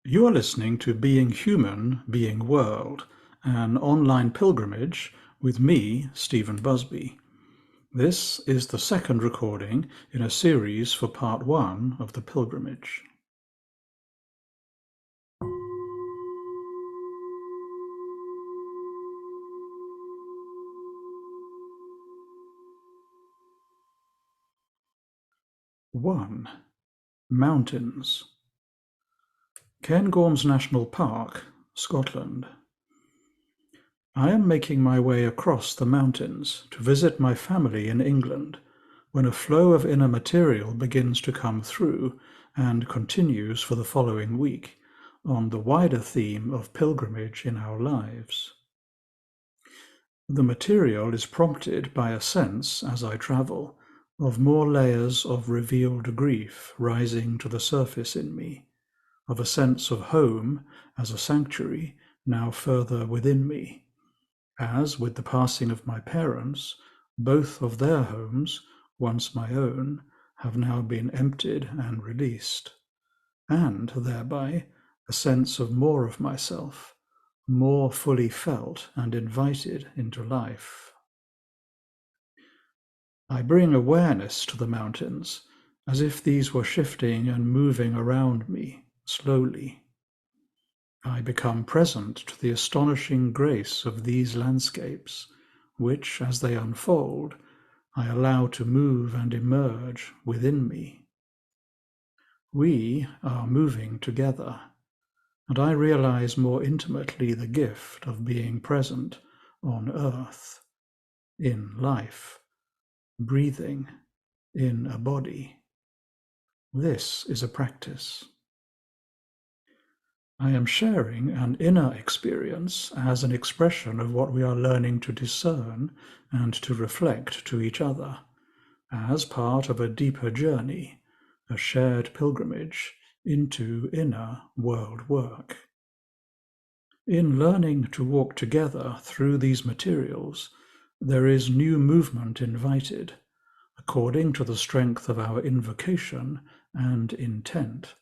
You are listening to Being Human, Being World, an online pilgrimage with me, Stephen Busby. This is the second recording in a series for part one of the pilgrimage. One, Mountains. Cairngorms National Park, Scotland. I am making my way across the mountains to visit my family in England when a flow of inner material begins to come through and continues for the following week on the wider theme of pilgrimage in our lives. The material is prompted by a sense, as I travel, of more layers of revealed grief rising to the surface in me, of a sense of home as a sanctuary now further within me, as with the passing of my parents, both of their homes, once my own, have now been emptied and released, and thereby a sense of more of myself, more fully felt and invited into life. I bring awareness to the mountains, as if these were shifting and moving around me slowly. I become present to the astonishing grace of these landscapes, which, as they unfold, I allow to move and emerge within me. We are moving together, and I realize more intimately the gift of being present on earth, in life, breathing in a body. This is a practice. I am sharing an inner experience as an expression of what we are learning to discern and to reflect to each other, as part of a deeper journey, a shared pilgrimage into inner world work. In learning to walk together through these materials, there is new movement invited, according to the strength of our invocation and intent,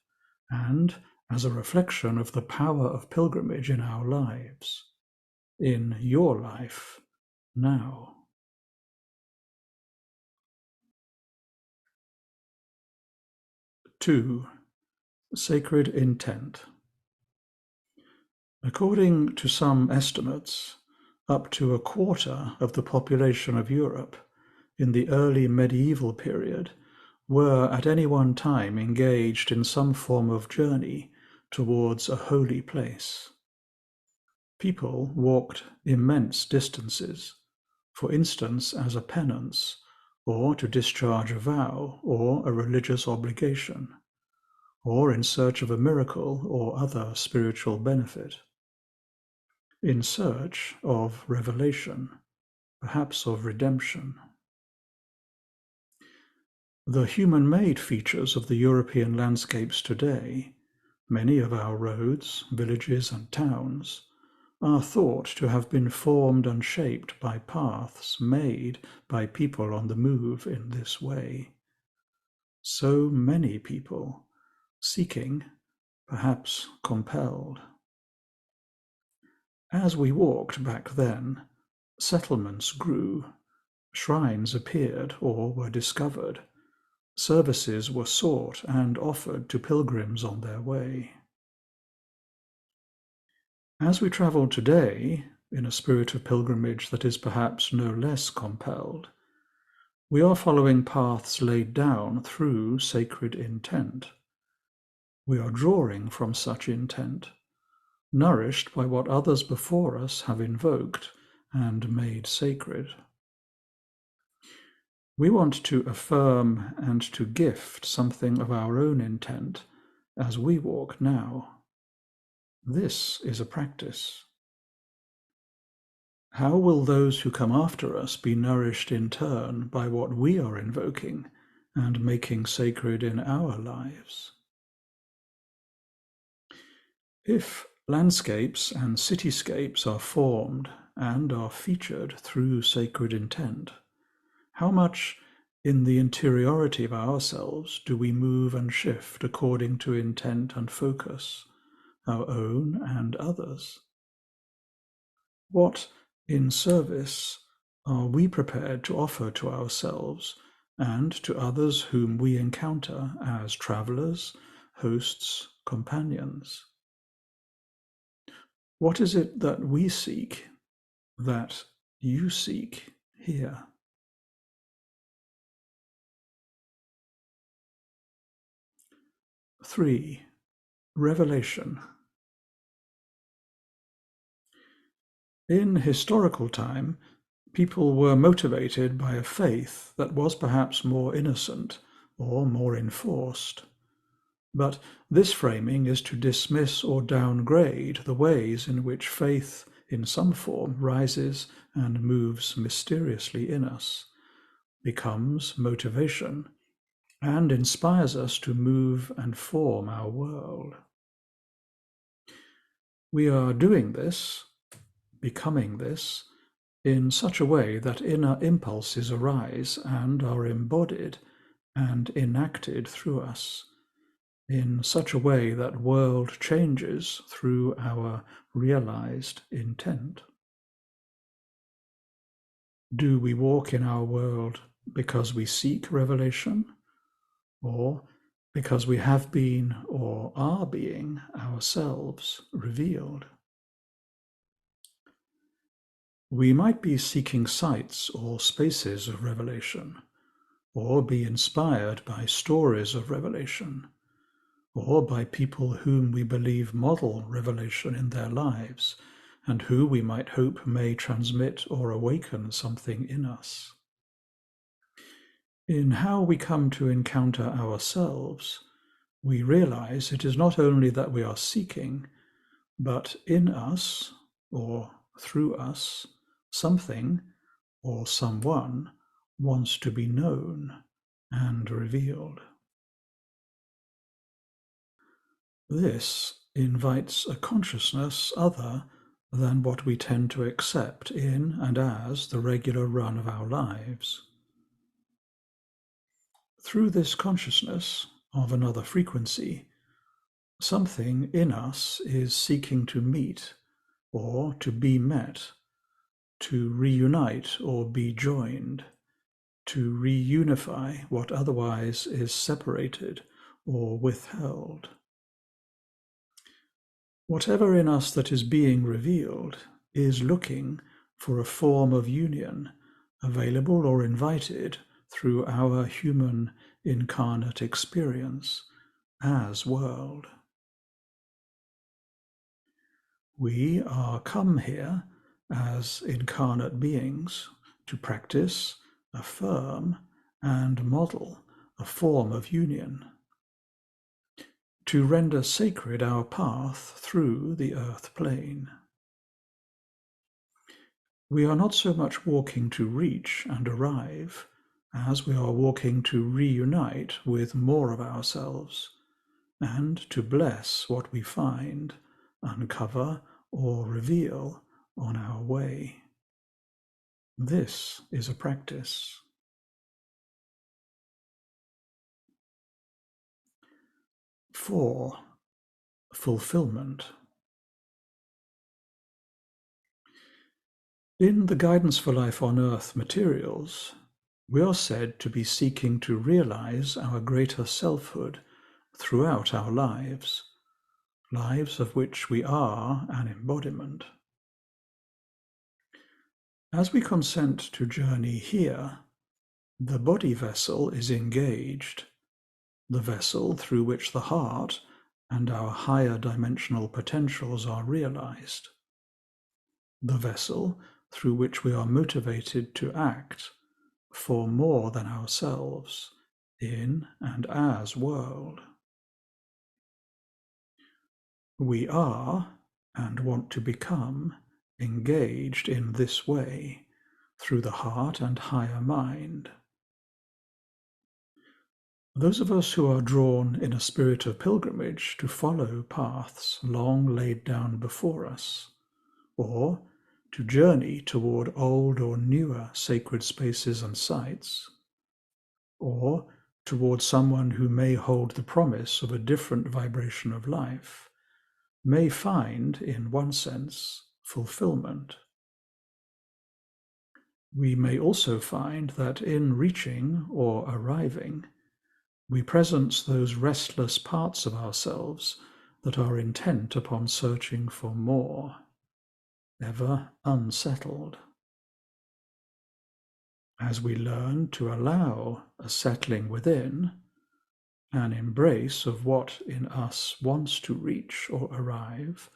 and as a reflection of the power of pilgrimage in our lives, in your life now. Two, sacred intent. According to some estimates, up to a quarter of the population of Europe in the early medieval period were at any one time engaged in some form of journey towards a holy place. People walked immense distances, for instance as a penance, or to discharge a vow or a religious obligation, or in search of a miracle or other spiritual benefit, in search of revelation, perhaps of redemption. The human-made features of the European landscapes today, many of our roads, villages and towns, are thought to have been formed and shaped by paths made by people on the move in this way. So many people, seeking, perhaps compelled. As we walked back then, settlements grew, shrines appeared or were discovered, services were sought and offered to pilgrims on their way. As we travel today, in a spirit of pilgrimage that is perhaps no less compelled, we are following paths laid down through sacred intent. We are drawing from such intent, nourished by what others before us have invoked and made sacred. We want to affirm and to gift something of our own intent as we walk now. This is a practice. How will those who come after us be nourished in turn by what we are invoking and making sacred in our lives? If landscapes and cityscapes are formed and are featured through sacred intent, how much in the interiority of ourselves do we move and shift according to intent and focus, our own and others? What, in service, are we prepared to offer to ourselves and to others whom we encounter as travelers, hosts, companions? What is it that we seek, that you seek here? Three, revelation. In historical time, people were motivated by a faith that was perhaps more innocent or more enforced. But this framing is to dismiss or downgrade the ways in which faith in some form rises and moves mysteriously in us, becomes motivation, and inspires us to move and form our world. We are doing this, becoming this, in such a way that inner impulses arise and are embodied and enacted through us, in such a way that world changes through our realized intent. Do we walk in our world because we seek revelation, or because we have been or are being ourselves revealed? We might be seeking sites or spaces of revelation, or be inspired by stories of revelation, or by people whom we believe model revelation in their lives, and who we might hope may transmit or awaken something in us. In how we come to encounter ourselves, we realize it is not only that we are seeking, but in us, or through us, something or someone wants to be known and revealed. This invites a consciousness other than what we tend to accept in and as the regular run of our lives. Through this consciousness of another frequency, something in us is seeking to meet or to be met, to reunite or be joined, to reunify what otherwise is separated or withheld. Whatever in us that is being revealed is looking for a form of union, available or invited through our human incarnate experience as world. We are come here as incarnate beings to practice, affirm, and model a form of union, to render sacred our path through the earth plane. We are not so much walking to reach and arrive as we are walking to reunite with more of ourselves and to bless what we find, uncover, or reveal on our way. This is a practice. 4. Fulfillment. In the Guidance for Life on Earth materials, we are said to be seeking to realize our greater selfhood throughout our lives, lives of which we are an embodiment. As we consent to journey here, the body vessel is engaged, the vessel through which the heart and our higher dimensional potentials are realized, the vessel through which we are motivated to act for more than ourselves in and as world. We are and want to become engaged in this way through the heart and higher mind. Those of us who are drawn in a spirit of pilgrimage to follow paths long laid down before us, or to journey toward old or newer sacred spaces and sites, or toward someone who may hold the promise of a different vibration of life, may find, in one sense, fulfillment. We may also find that in reaching or arriving, we presence those restless parts of ourselves that are intent upon searching for more, ever unsettled. As we learn to allow a settling within, an embrace of what in us wants to reach or arrive,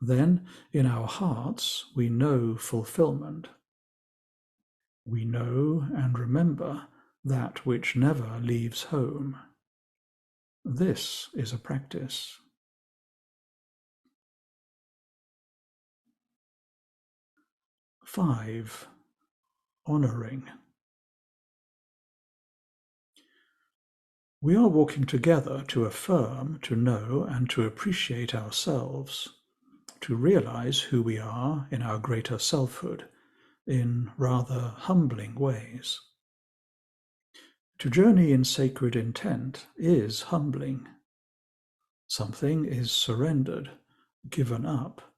then in our hearts we know fulfillment. We know and remember that which never leaves home. This is a practice. 5. Honoring. We are walking together to affirm, to know, and to appreciate ourselves, to realize who we are in our greater selfhood, in rather humbling ways. To journey in sacred intent is humbling. Something is surrendered, given up,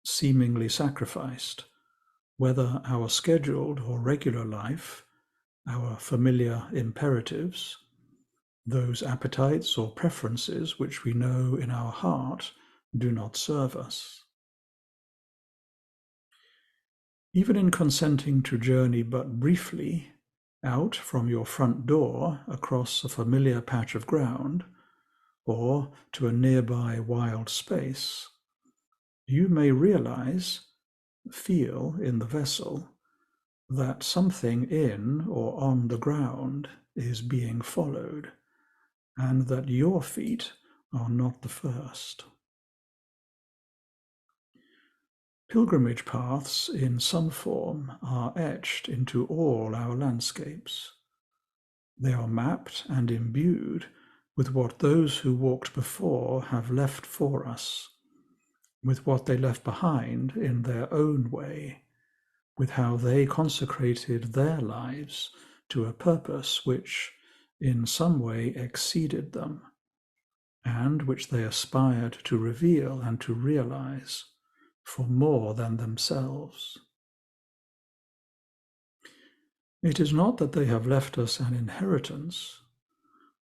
seemingly sacrificed, whether our scheduled or regular life, our familiar imperatives, those appetites or preferences which we know in our heart do not serve us. Even in consenting to journey but briefly out from your front door across a familiar patch of ground or to a nearby wild space, you may realize, feel in the vessel, that something in or on the ground is being followed, and that your feet are not the first. Pilgrimage paths in some form are etched into all our landscapes. They are mapped and imbued with what those who walked before have left for us, with what they left behind in their own way, with how they consecrated their lives to a purpose which in some way exceeded them, and which they aspired to reveal and to realize for more than themselves. It is not that they have left us an inheritance,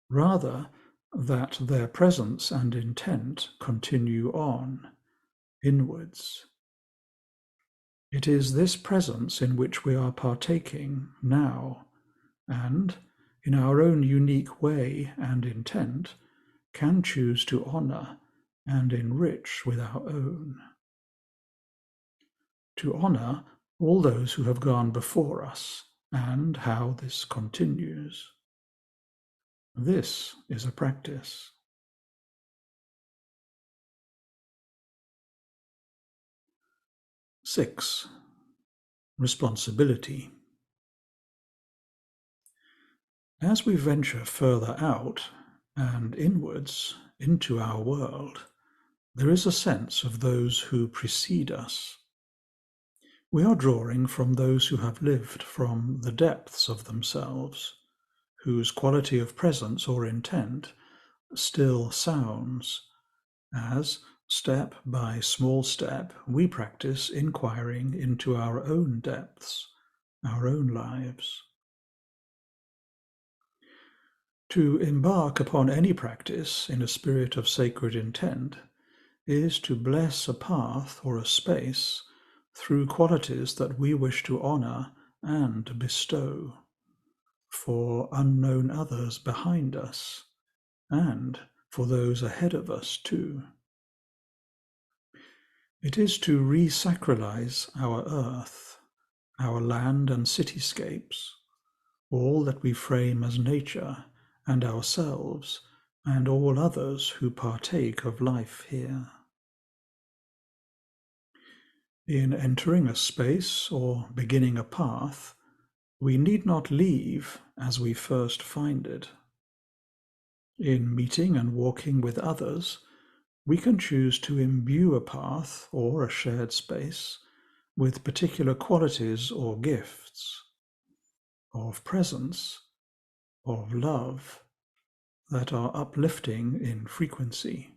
rather that their presence and intent continue on, inwards. It is this presence in which we are partaking now, and, in our own unique way and intent, can choose to honor and enrich with our own. To honor all those who have gone before us, and how this continues. This is a practice. 6. Responsibility. As we venture further out and inwards into our world, there is a sense of those who precede us. We are drawing from those who have lived from the depths of themselves, whose quality of presence or intent still sounds, as, step by small step, we practice inquiring into our own depths, our own lives. To embark upon any practice in a spirit of sacred intent is to bless a path or a space through qualities that we wish to honor and bestow for unknown others behind us and for those ahead of us too. It is to re-sacralize our earth, our land and cityscapes, all that we frame as nature and ourselves and all others who partake of life here. In entering a space or beginning a path, we need not leave as we first find it. In meeting and walking with others, we can choose to imbue a path or a shared space with particular qualities or gifts of presence, of love, that are uplifting in frequency.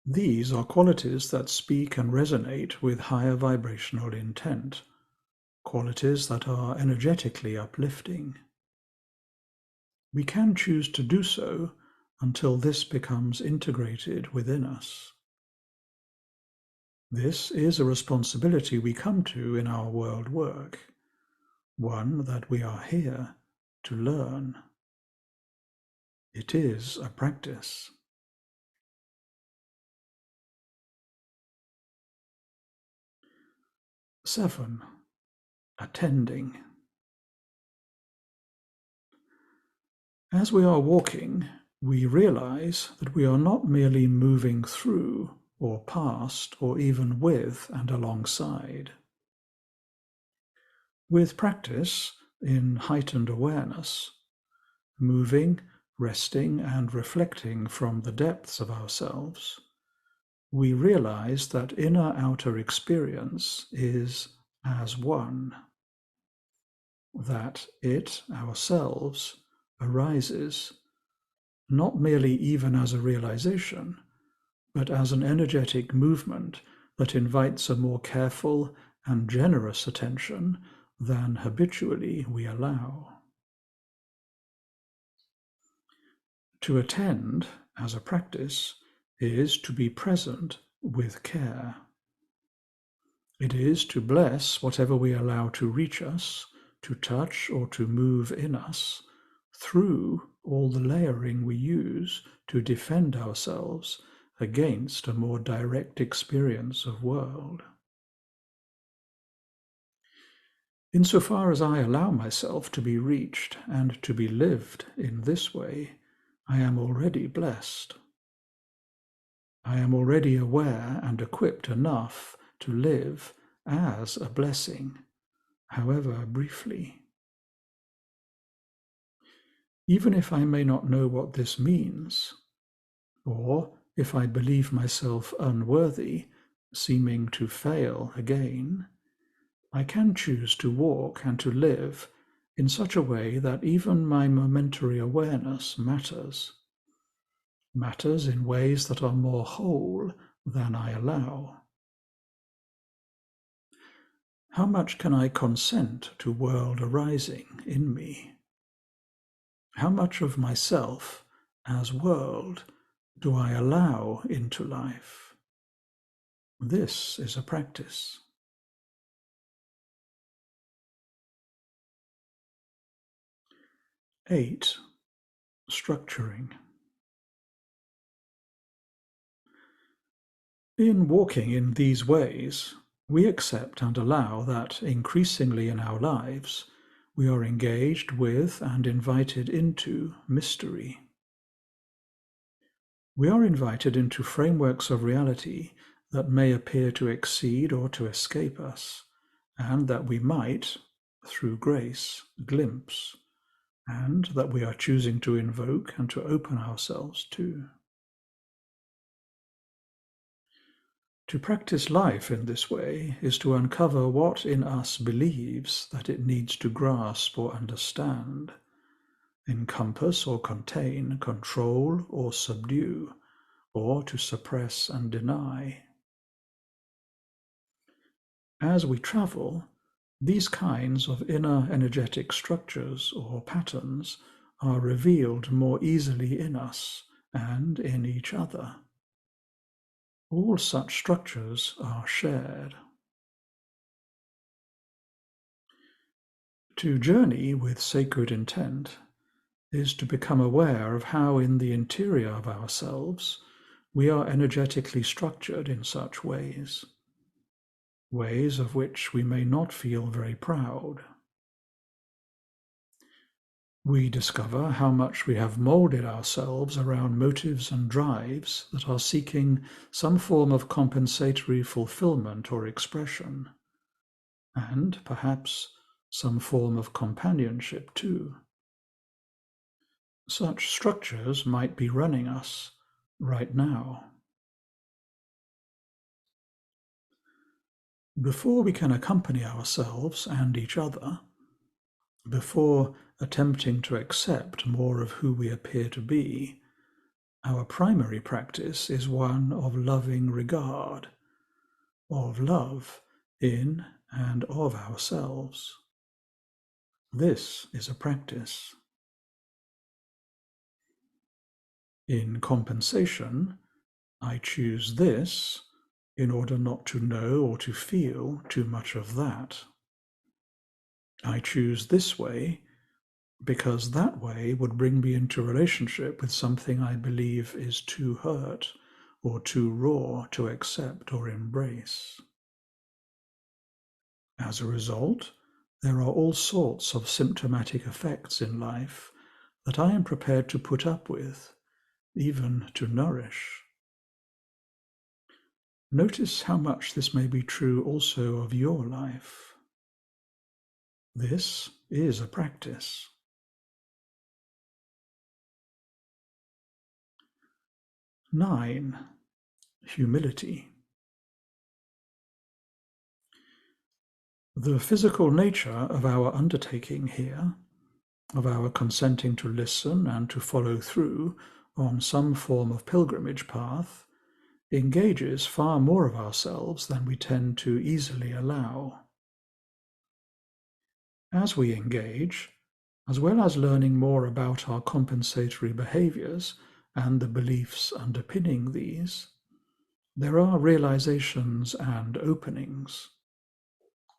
These are qualities that speak and resonate with higher vibrational intent, qualities that are energetically uplifting. We can choose to do so until this becomes integrated within us. This is a responsibility we come to in our world work, one that we are here to learn. It is a practice. 7. Attending. As we are walking, we realize that we are not merely moving through or past or even with and alongside. With practice in heightened awareness, moving, resting, and reflecting from the depths of ourselves, we realize that inner-outer experience is as one, that it, ourselves, arises not merely even as a realization, but as an energetic movement that invites a more careful and generous attention than habitually we allow. To attend, as a practice, is to be present with care. It is to bless whatever we allow to reach us, to touch or to move in us, through all the layering we use to defend ourselves against a more direct experience of world. Insofar as I allow myself to be reached and to be lived in this way, I am already blessed. I am already aware and equipped enough to live as a blessing, however briefly. Even if I may not know what this means, or if I believe myself unworthy, seeming to fail again, I can choose to walk and to live in such a way that even my momentary awareness matters in ways that are more whole than I allow. How much can I consent to world arising in me? How much of myself as world do I allow into life? This is a practice. 8. Structuring. In walking in these ways, we accept and allow that increasingly in our lives, we are engaged with and invited into mystery. We are invited into frameworks of reality that may appear to exceed or to escape us, and that we might, through grace, glimpse, and that we are choosing to invoke and to open ourselves to. To practice life in this way is to uncover what in us believes that it needs to grasp or understand, encompass or contain, control or subdue, or to suppress and deny. As we travel, these kinds of inner energetic structures or patterns are revealed more easily in us and in each other. All such structures are shared. To journey with sacred intent is to become aware of how in the interior of ourselves we are energetically structured in such ways of which we may not feel very proud. We discover how much we have molded ourselves around motives and drives that are seeking some form of compensatory fulfillment or expression, and perhaps some form of companionship too. Such structures might be running us right now. Before we can accompany ourselves and each other, before attempting to accept more of who we appear to be, Our primary practice is one of loving regard, of love in and of ourselves. This is a practice. In compensation, I choose this in order not to know or to feel too much of that. I choose this way because that way would bring me into relationship with something I believe is too hurt or too raw to accept or embrace. As a result, there are all sorts of symptomatic effects in life that I am prepared to put up with, even to nourish. Notice how much this may be true also of your life. This is a practice. 9. Humility. The physical nature of our undertaking here, of our consenting to listen and to follow through on some form of pilgrimage path, engages far more of ourselves than we tend to easily allow. As we engage, as well as learning more about our compensatory behaviors and the beliefs underpinning these, there are realizations and openings.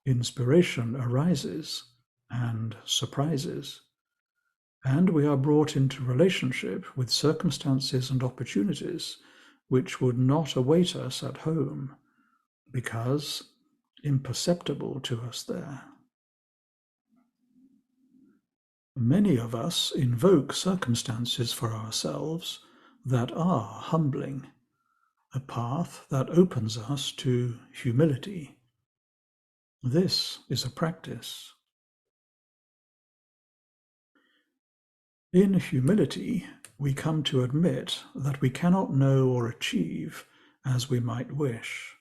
Inspiration arises and surprises, and we are brought into relationship with circumstances and opportunities which would not await us at home, because imperceptible to us there. Many of us invoke circumstances for ourselves that are humbling, a path that opens us to humility. This is a practice. In humility, we come to admit that we cannot know or achieve as we might wish,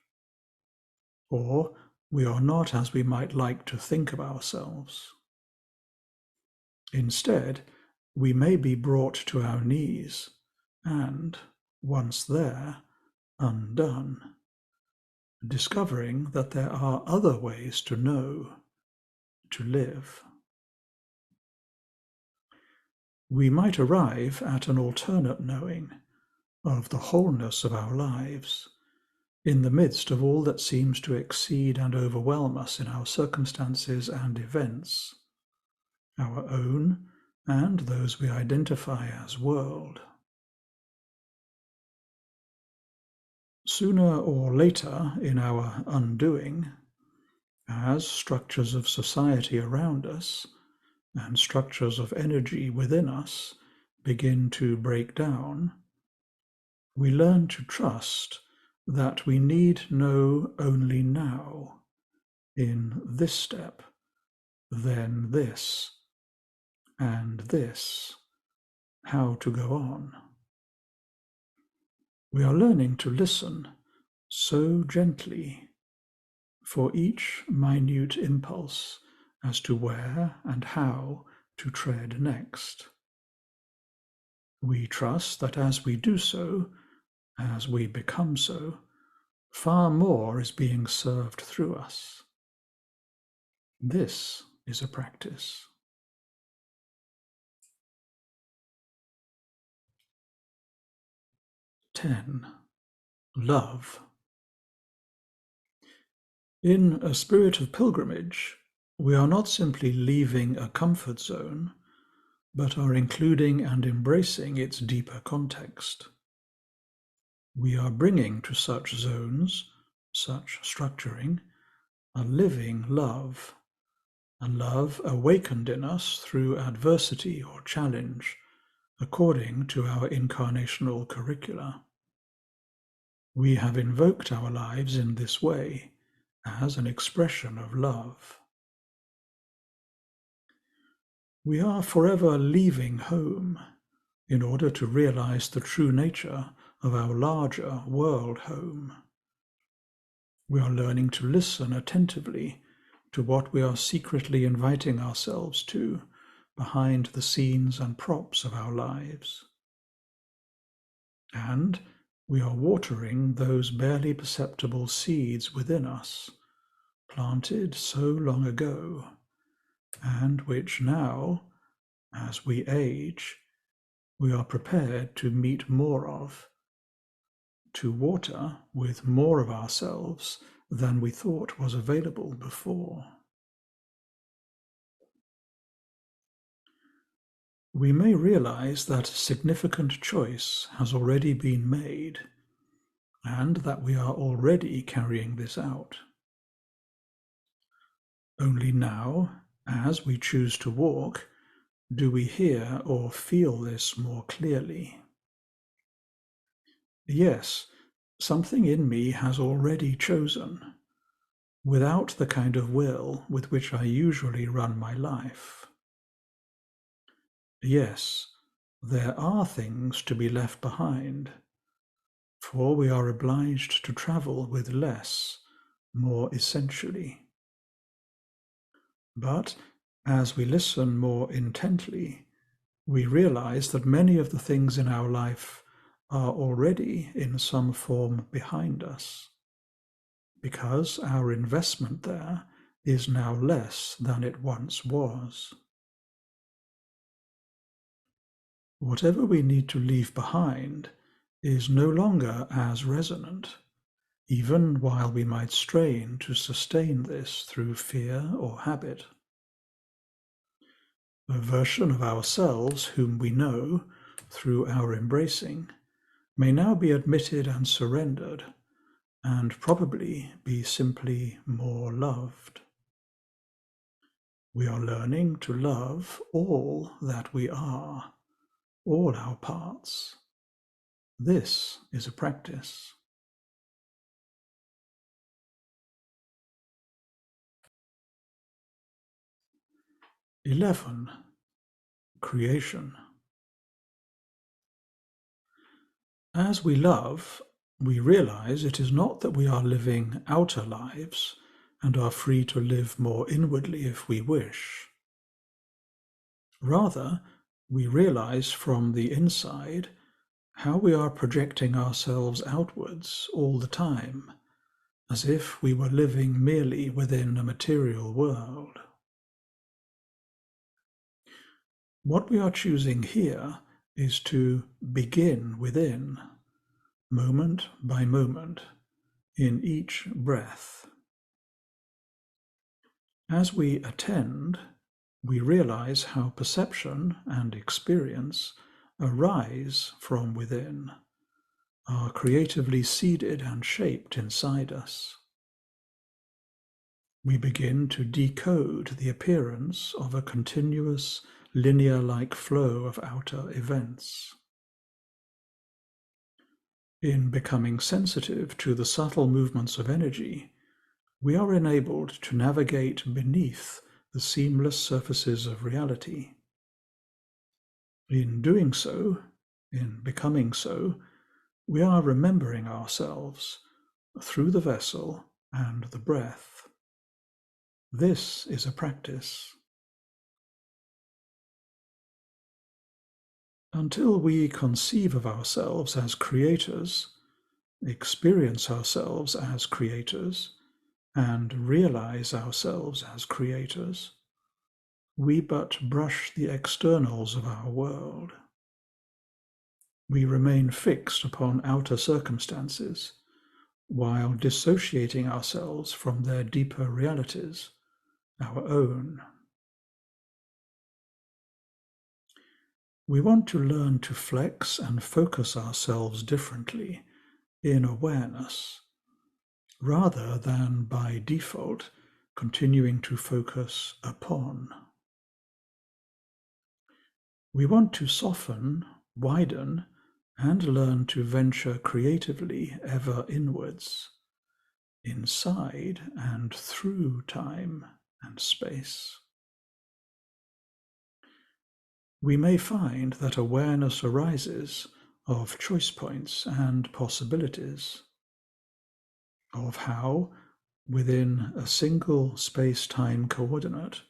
or we are not as we might like to think of ourselves. Instead, we may be brought to our knees and, once there, undone, discovering that there are other ways to know, to live. We might arrive at an alternate knowing of the wholeness of our lives in the midst of all that seems to exceed and overwhelm us in our circumstances and events, our own and those we identify as world. Sooner or later in our undoing, as structures of society around us and structures of energy within us begin to break down, we learn to trust that we need know only now, in this step, then this, and this, how to go on. We are learning to listen so gently for each minute impulse as to where and how to tread next. We trust that as we do so, as we become so, far more is being served through us. This is a practice. 10. Love. In a spirit of pilgrimage, we are not simply leaving a comfort zone, but are including and embracing its deeper context. We are bringing to such zones, such structuring, a living love, a love awakened in us through adversity or challenge, according to our incarnational curricula. We have invoked our lives in this way as an expression of love. We are forever leaving home in order to realize the true nature of our larger world home. We are learning to listen attentively to what we are secretly inviting ourselves to behind the scenes and props of our lives. And we are watering those barely perceptible seeds within us, planted so long ago, and which now, as we age, we are prepared to meet more of, to water with more of ourselves than we thought was available before. We may realize that significant choice has already been made and that we are already carrying this out. Only now, as we choose to walk, do we hear or feel this more clearly. Yes, something in me has already chosen, without the kind of will with which I usually run my life. Yes, there are things to be left behind, for we are obliged to travel with less, more essentially. But as we listen more intently, we realize that many of the things in our life are already in some form behind us, because our investment there is now less than it once was. Whatever we need to leave behind is no longer as resonant, even while we might strain to sustain this through fear or habit. A version of ourselves whom we know through our embracing may now be admitted and surrendered, and probably be simply more loved. We are learning to love all that we are, all our parts. This is a practice. 11. Creation. As we love, we realize it is not that we are living outer lives and are free to live more inwardly if we wish. Rather, we realize from the inside how we are projecting ourselves outwards all the time, as if we were living merely within a material world. What we are choosing here is to begin within, moment by moment, in each breath. As we attend, we realize how perception and experience arise from within, are creatively seeded and shaped inside us. We begin to decode the appearance of a continuous, linear-like flow of outer events. In becoming sensitive to the subtle movements of energy, we are enabled to navigate beneath the seamless surfaces of reality. In doing so, in becoming so, we are remembering ourselves through the vessel and the breath. This is a practice. Until we conceive of ourselves as creators, experience ourselves as creators, and realize ourselves as creators, we but brush the externals of our world. We remain fixed upon outer circumstances, while dissociating ourselves from their deeper realities, our own. We want to learn to flex and focus ourselves differently in awareness, rather than by default continuing to focus upon. We want to soften, widen, and learn to venture creatively ever inwards, inside and through time and space. We may find that awareness arises of choice points and possibilities, of how, within a single space-time coordinate,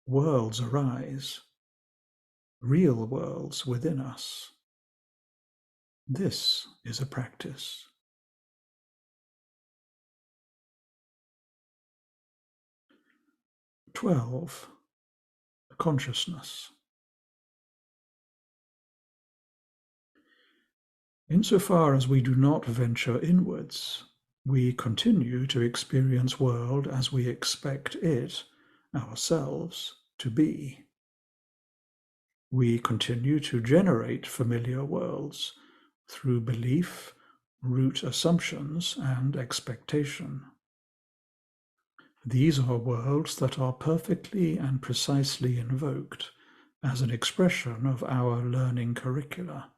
worlds arise, real worlds within us. This is a practice. 12. Consciousness. Insofar as we do not venture inwards, we continue to experience world as we expect it, ourselves, to be. We continue to generate familiar worlds through belief, root assumptions, and expectation. These are worlds that are perfectly and precisely invoked as an expression of our learning curricula,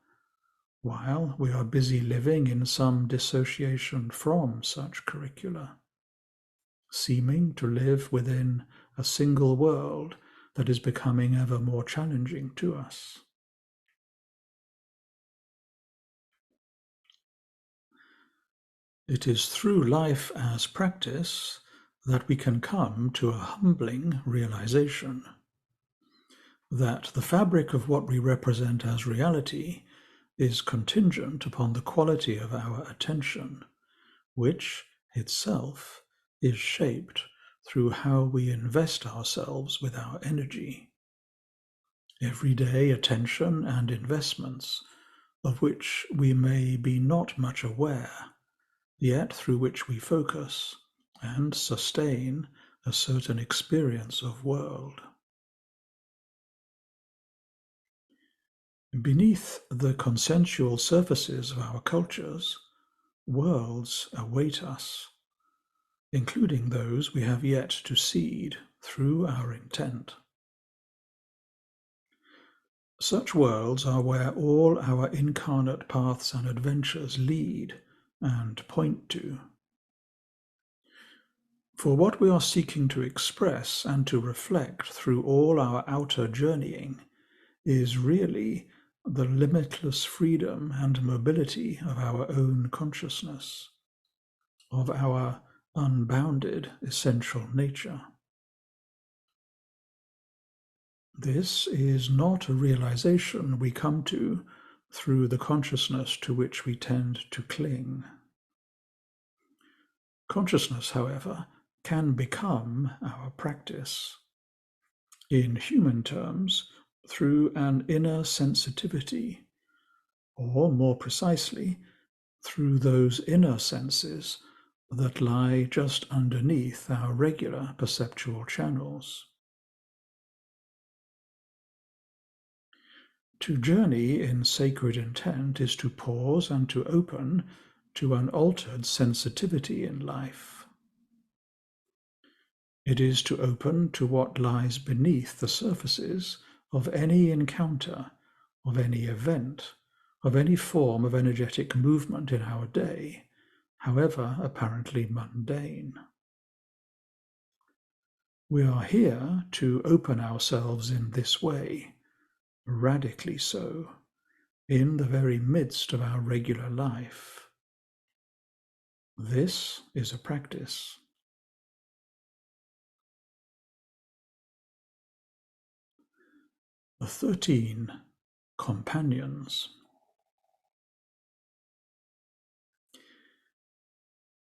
while we are busy living in some dissociation from such curricula, seeming to live within a single world that is becoming ever more challenging to us. It is through life as practice that we can come to a humbling realization that the fabric of what we represent as reality is contingent upon the quality of our attention, which itself is shaped through how we invest ourselves with our energy. Everyday attention and investments, of which we may be not much aware, yet through which we focus and sustain a certain experience of world. Beneath the consensual surfaces of our cultures, worlds await us, including those we have yet to seed through our intent. Such worlds are where all our incarnate paths and adventures lead and point to. For what we are seeking to express and to reflect through all our outer journeying is really the limitless freedom and mobility of our own consciousness, of our unbounded essential nature. This is not a realization we come to through the consciousness to which we tend to cling. Consciousness, however, can become our practice. In human terms, through an inner sensitivity, or more precisely, through those inner senses that lie just underneath our regular perceptual channels. To journey in sacred intent is to pause and to open to an altered sensitivity in life. It is to open to what lies beneath the surfaces of any encounter, of any event, of any form of energetic movement in our day, however apparently mundane. We are here to open ourselves in this way, radically so, in the very midst of our regular life. This is a practice. The 13 companions.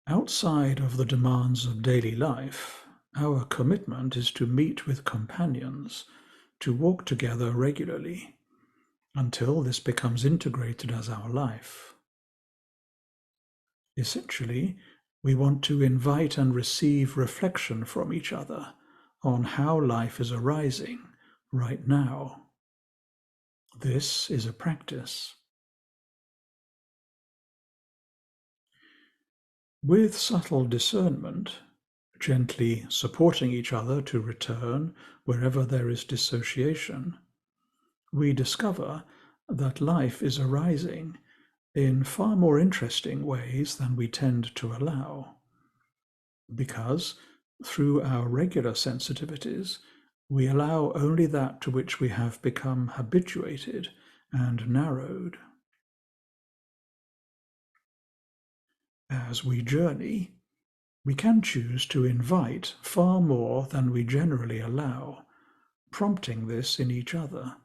Outside of the demands of daily life, our commitment is to meet with companions, to walk together regularly, until this becomes integrated as our life. Essentially, we want to invite and receive reflection from each other on how life is arising right now. This is a practice. With subtle discernment, gently supporting each other to return wherever there is dissociation, we discover that life is arising in far more interesting ways than we tend to allow, because through our regular sensitivities, we allow only that to which we have become habituated and narrowed. As we journey, we can choose to invite far more than we generally allow, prompting this in each other.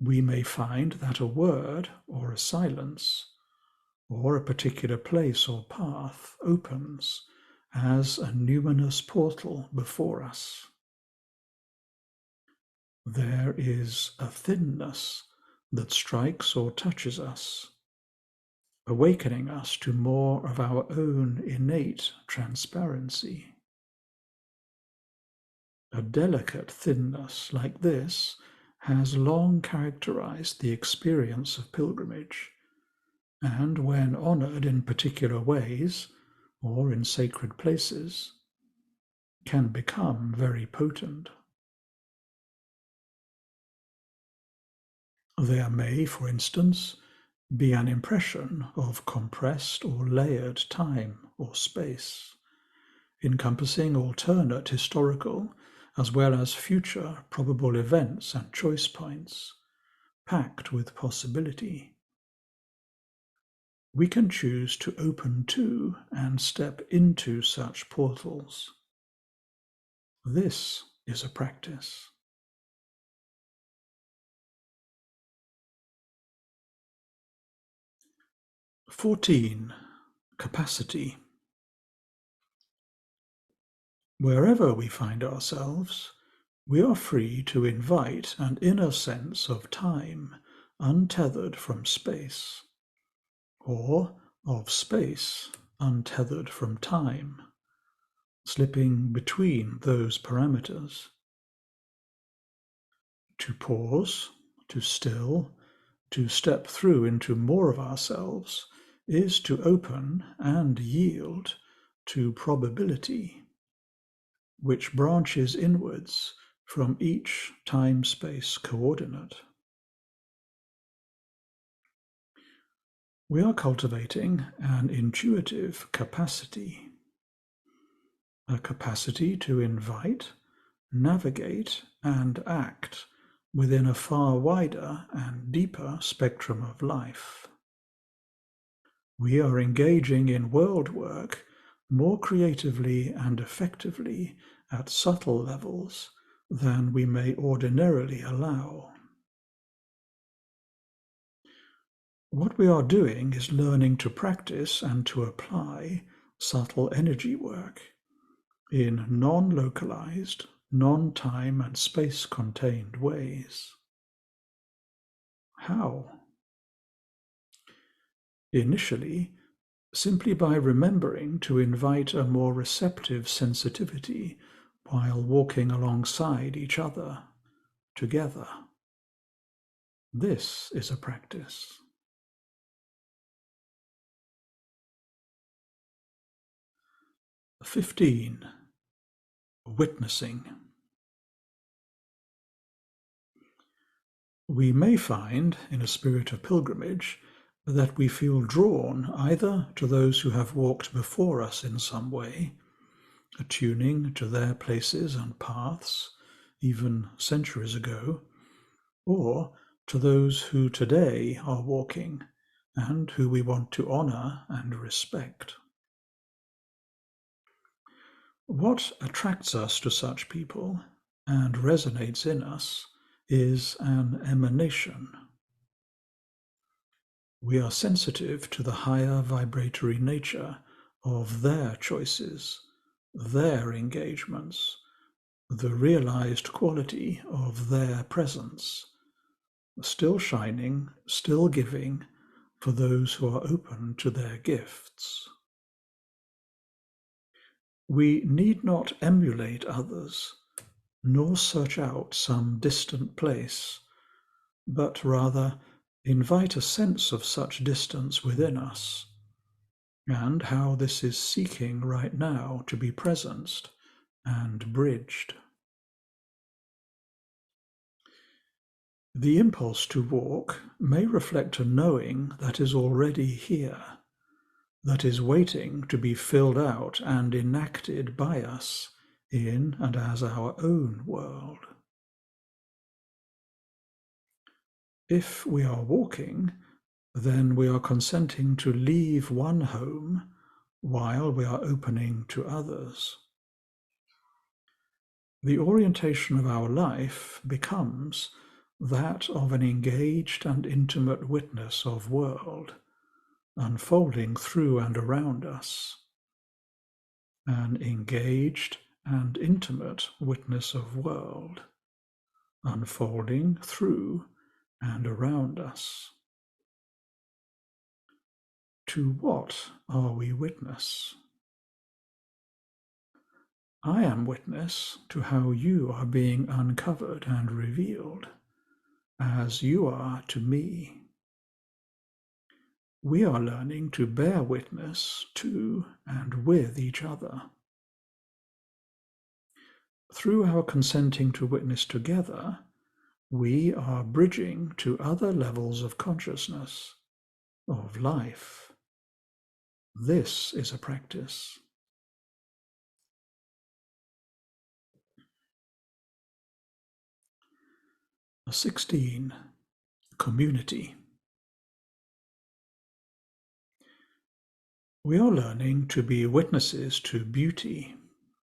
We may find that a word or a silence or a particular place or path opens as a numinous portal before us. There is a thinness that strikes or touches us, awakening us to more of our own innate transparency. A delicate thinness like this has long characterized the experience of pilgrimage, and when honored in particular ways or in sacred places, can become very potent. There may, for instance, be an impression of compressed or layered time or space, encompassing alternate historical as well as future probable events and choice points, packed with possibility. We can choose to open to and step into such portals. This is a practice. 14. Capacity. Wherever we find ourselves, we are free to invite an inner sense of time untethered from space, or of space untethered from time, slipping between those parameters. To pause, to still, to step through into more of ourselves is to open and yield to probability, which branches inwards from each time-space coordinate. We are cultivating an intuitive capacity, a capacity to invite, navigate, and act within a far wider and deeper spectrum of life. We are engaging in world work more creatively and effectively at subtle levels than we may ordinarily allow. What we are doing is learning to practice and to apply subtle energy work in non-localized, non-time and space-contained ways. How? Initially, simply by remembering to invite a more receptive sensitivity while walking alongside each other, together. This is a practice. 15. Witnessing. We may find, in a spirit of pilgrimage, that we feel drawn either to those who have walked before us in some way, attuning to their places and paths, even centuries ago, or to those who today are walking and who we want to honor and respect. What attracts us to such people and resonates in us is an emanation. We are sensitive to the higher vibratory nature of their choices, their engagements, the realized quality of their presence, still shining, still giving for those who are open to their gifts. We need not emulate others, nor search out some distant place, but rather invite a sense of such distance within us, and how this is seeking right now to be presenced and bridged. The impulse to walk may reflect a knowing that is already here, that is waiting to be filled out and enacted by us in and as our own world. If we are walking, then we are consenting to leave one home while we are opening to others. The orientation of our life becomes that of an engaged and intimate witness of world, unfolding through and around us. An engaged and intimate witness of world, unfolding through and around us. To what are we witness? I am witness to how you are being uncovered and revealed, as you are to me. We are learning to bear witness to and with each other. Through our consenting to witness together, we are bridging to other levels of consciousness, of life. This is a practice. A 16. Community. We are learning to be witnesses to beauty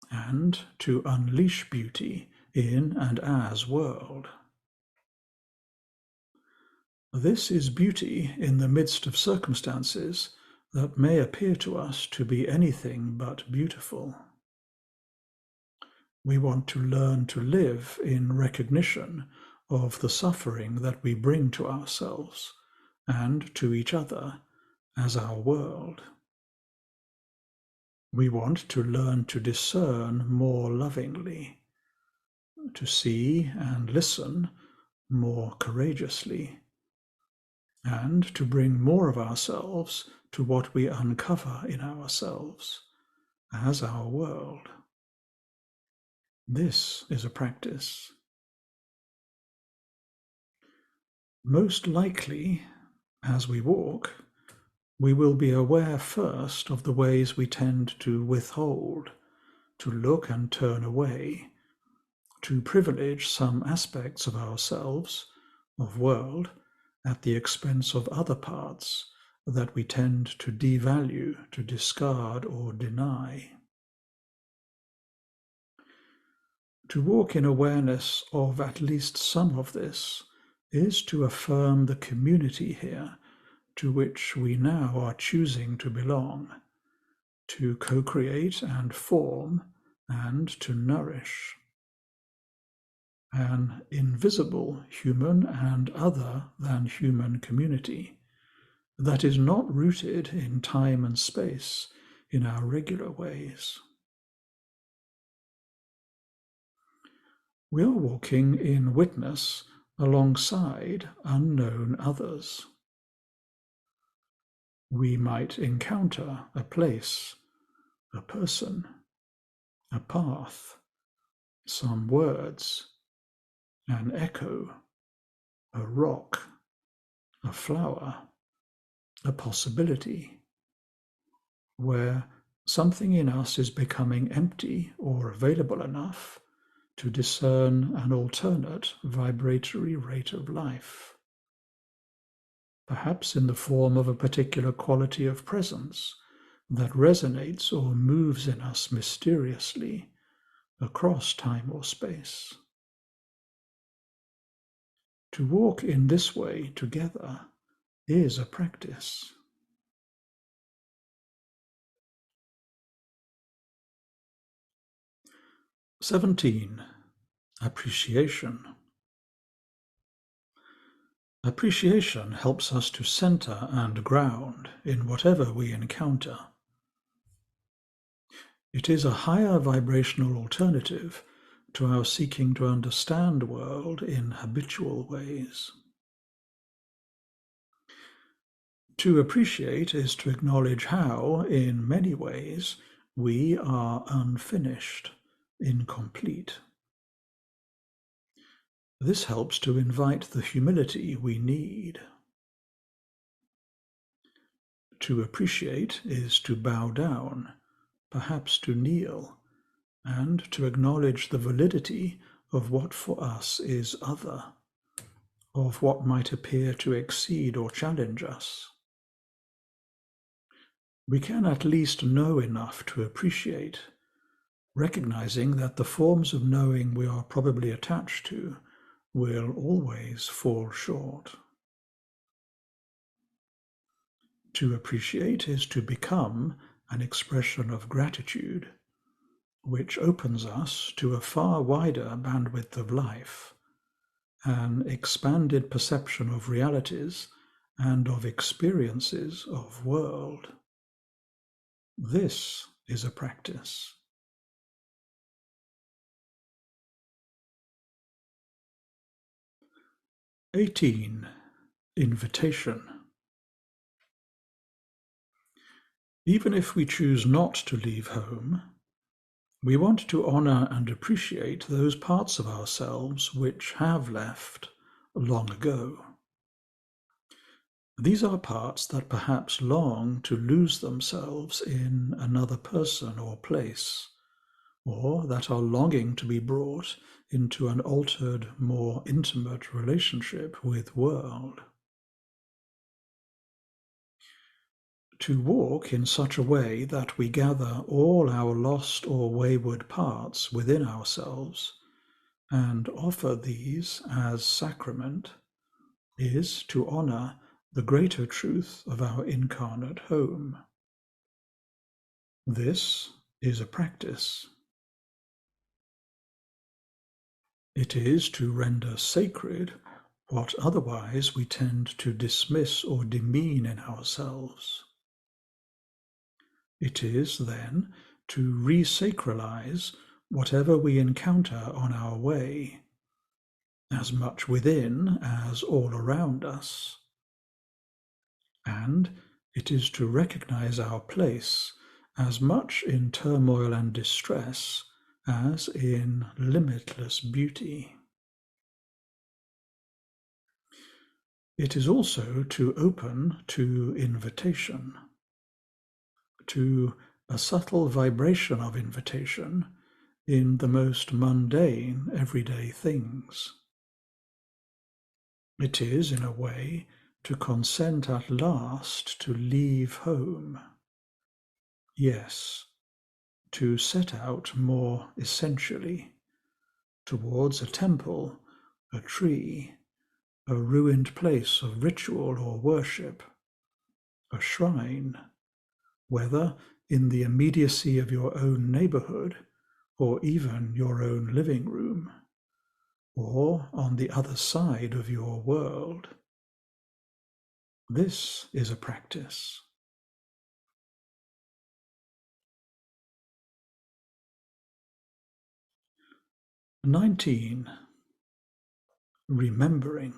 and to unleash beauty in and as world. This is beauty in the midst of circumstances that may appear to us to be anything but beautiful. We want to learn to live in recognition of the suffering that we bring to ourselves and to each other as our world. We want to learn to discern more lovingly, to see and listen more courageously, and to bring more of ourselves to what we uncover in ourselves as our world. This is a practice. Most likely, as we walk, we will be aware first of the ways we tend to withhold, to look and turn away, to privilege some aspects of ourselves, of world, at the expense of other parts that we tend to devalue, to discard or deny. To walk in awareness of at least some of this is to affirm the community here to which we now are choosing to belong, to co-create and form and to nourish. An invisible human and other than human community that is not rooted in time and space in our regular ways. We are walking in witness alongside unknown others. We might encounter a place, a person, a path, some words, an echo, a rock, a flower, a possibility, where something in us is becoming empty or available enough to discern an alternate vibratory rate of life. Perhaps in the form of a particular quality of presence that resonates or moves in us mysteriously across time or space. To walk in this way together is a practice. "17. Appreciation. Appreciation helps us to center and ground in whatever we encounter. It is a higher vibrational alternative to our seeking to understand the world in habitual ways. To appreciate is to acknowledge how, in many ways, we are unfinished, incomplete. This helps to invite the humility we need. To appreciate is to bow down, perhaps to kneel, and to acknowledge the validity of what for us is other, of what might appear to exceed or challenge us. We can at least know enough to appreciate, recognizing that the forms of knowing we are probably attached to will always fall short. To appreciate is to become an expression of gratitude, which opens us to a far wider bandwidth of life, an expanded perception of realities and of experiences of world. This is a practice. (18) Invitation. Even if we choose not to leave home, we want to honor and appreciate those parts of ourselves which have left long ago. These are parts that perhaps long to lose themselves in another person or place, or that are longing to be brought into an altered, more intimate relationship with world. To walk in such a way that we gather all our lost or wayward parts within ourselves and offer these as sacrament is to honor the greater truth of our incarnate home. This is a practice. It is to render sacred what otherwise we tend to dismiss or demean in ourselves. It is, then, to resacralize whatever we encounter on our way, as much within as all around us. And it is to recognize our place as much in turmoil and distress as in limitless beauty. It is also to open to invitation, to a subtle vibration of invitation in the most mundane, everyday things. It is, in a way, to consent at last to leave home. Yes, to set out more essentially towards a temple, a tree, a ruined place of ritual or worship, a shrine, whether in the immediacy of your own neighborhood or even your own living room, or on the other side of your world. This is a practice. (19) Remembering.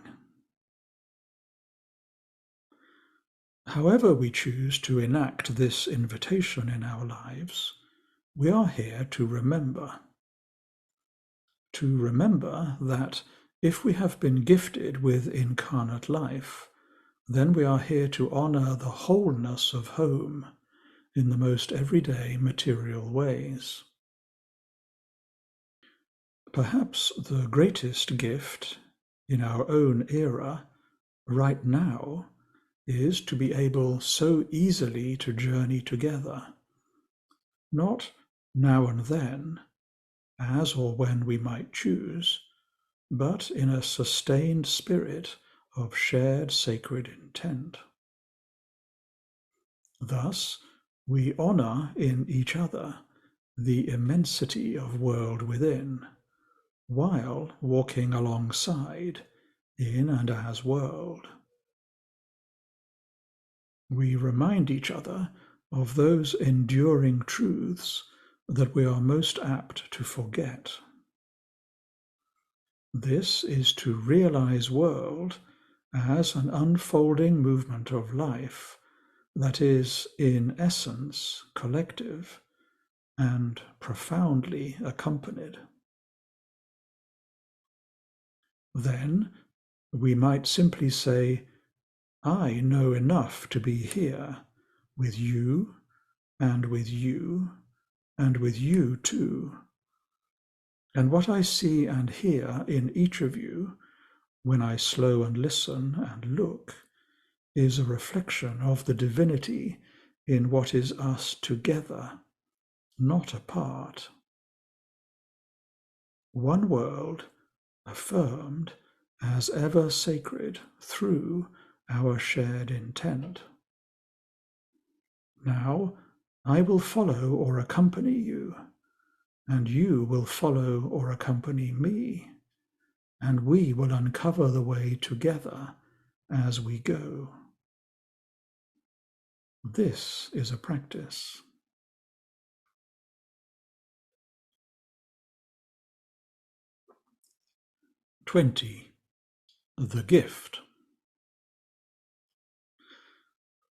However we choose to enact this invitation in our lives, we are here to remember. To remember that if we have been gifted with incarnate life, then we are here to honor the wholeness of home in the most everyday material ways. Perhaps the greatest gift in our own era, right now, is to be able so easily to journey together, not now and then, as or when we might choose, but in a sustained spirit of shared sacred intent. Thus, we honor in each other the immensity of world within, while walking alongside in and as world. We remind each other of those enduring truths that we are most apt to forget. This is to realize world as an unfolding movement of life that is, in essence, collective and profoundly accompanied. Then we might simply say, I know enough to be here with you and with you and with you too. And what I see and hear in each of you when I slow and listen and look is a reflection of the divinity in what is us together, not apart. One world affirmed as ever sacred through our shared intent. Now, I will follow or accompany you, and you will follow or accompany me, and we will uncover the way together as we go. This is a practice. 20. The gift.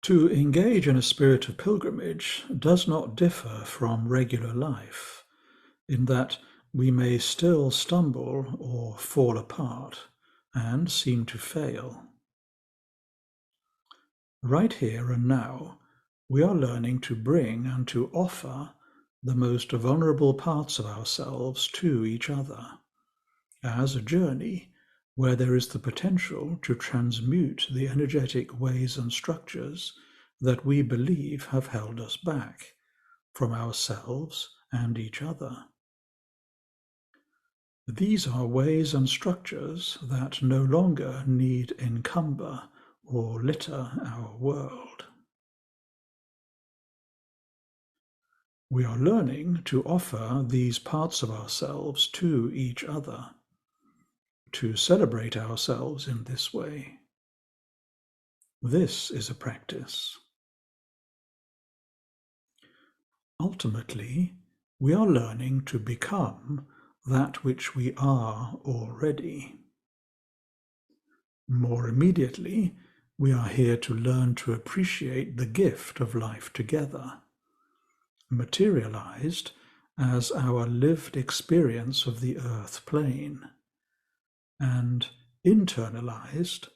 To engage in a spirit of pilgrimage does not differ from regular life, in that we may still stumble or fall apart and seem to fail. Right here and now, we are learning to bring and to offer the most vulnerable parts of ourselves to each other, as a journey where there is the potential to transmute the energetic ways and structures that we believe have held us back from ourselves and each other. These are ways and structures that no longer need encumber or litter our world. We are learning to offer these parts of ourselves to each other, to celebrate ourselves in this way. This is a practice. Ultimately, we are learning to become that which we are already. More immediately, we are here to learn to appreciate the gift of life together, materialized as our lived experience of the earth plane, and internalized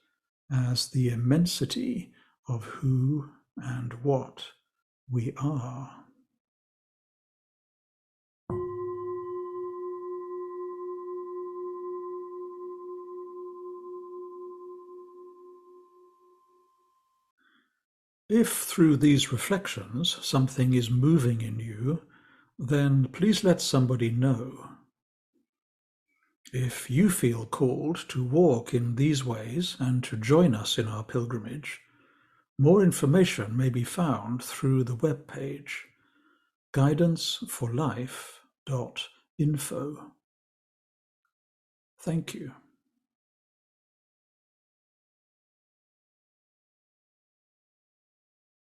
as the immensity of who and what we are. If through these reflections something is moving in you, then please let somebody know. If you feel called to walk in these ways and to join us in our pilgrimage, more information may be found through the webpage guidanceforlife.info. Thank you.